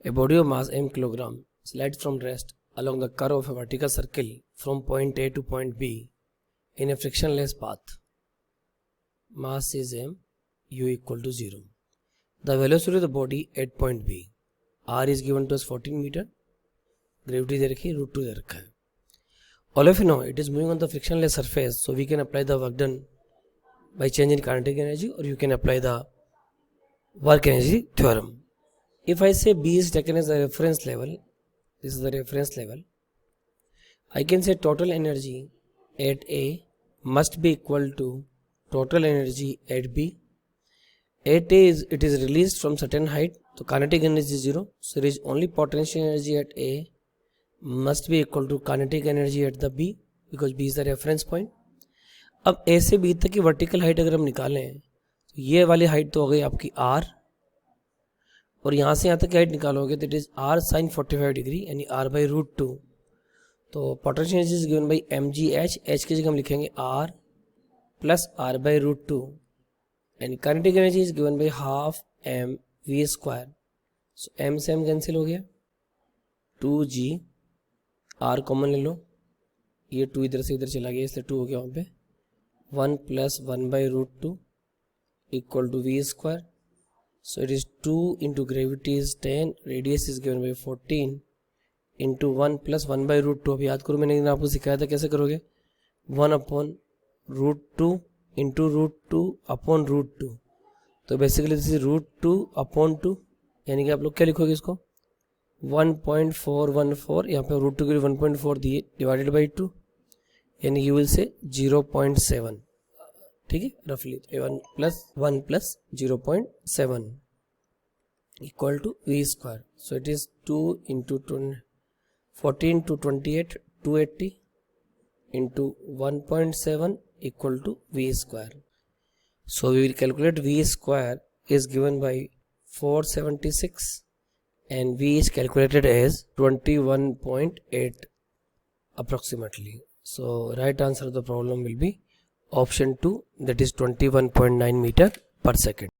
A body of mass m kilogram slides from rest along the curve of a vertical circle from point A to point B in a frictionless path. Mass is m, u equal to 0. The velocity of the body at point B. R is given to us 14 meter. Gravity दे रखी है, √2 दे रखा है. All of you know it is moving on the frictionless surface, so we can apply the work done by change in kinetic energy, or you can apply the work energy theorem. If I say B is taken as a reference level, this is the reference level, I can say total energy at A must be equal to total energy at B. At A it is released from certain height, so kinetic energy is 0, so there is only potential energy at A must be equal to kinetic energy at the B, because B is the reference point. अब A से B तक की vertical height अगर हम निकालें तो ये वाली हाइट तो हो गई आपकी R, और यहाँ से यहाँ तक की हाइट निकालोगे तो it is R sin 45 degree यानी R बाई √2. तो potential energy is given by mgh, h की जगह हम लिखेंगे R प्लस R बाई √2 यानी kinetic energy is given by half m v square. So m से m कैंसिल हो गया, 2g, R कॉमन ले लो, ये 2 इधर से इधर चला गया इसलिए 2 हो गया वहाँ पे, 1 plus 1 by √2 equal to v square. So it is 2 into gravity is 10, radius is given by 14 into 1 plus 1 by √2. अब याद करो मैंने आपको सिखाया था कैसे करोगे, 1 upon √2 into √2 upon √2. तो बेसिकली दिस इज √2 upon 2, यानी कि आप लोग क्या लिखोगे इसको 1.414, यहाँ पे √2 के लिए 1.4 दिए डिवाइडेड बाई 2, यानी यू विल से 0.7. ठीक है, रफली 1 plus 0.7 equal to V square. So it is 2 into 14 to 28 280 into 1.7 equal to V square. So we will calculate V square is given by 476 and V is calculated as 21.8 approximately. So right answer of the problem will be option 2, that is 21.9 meter per second.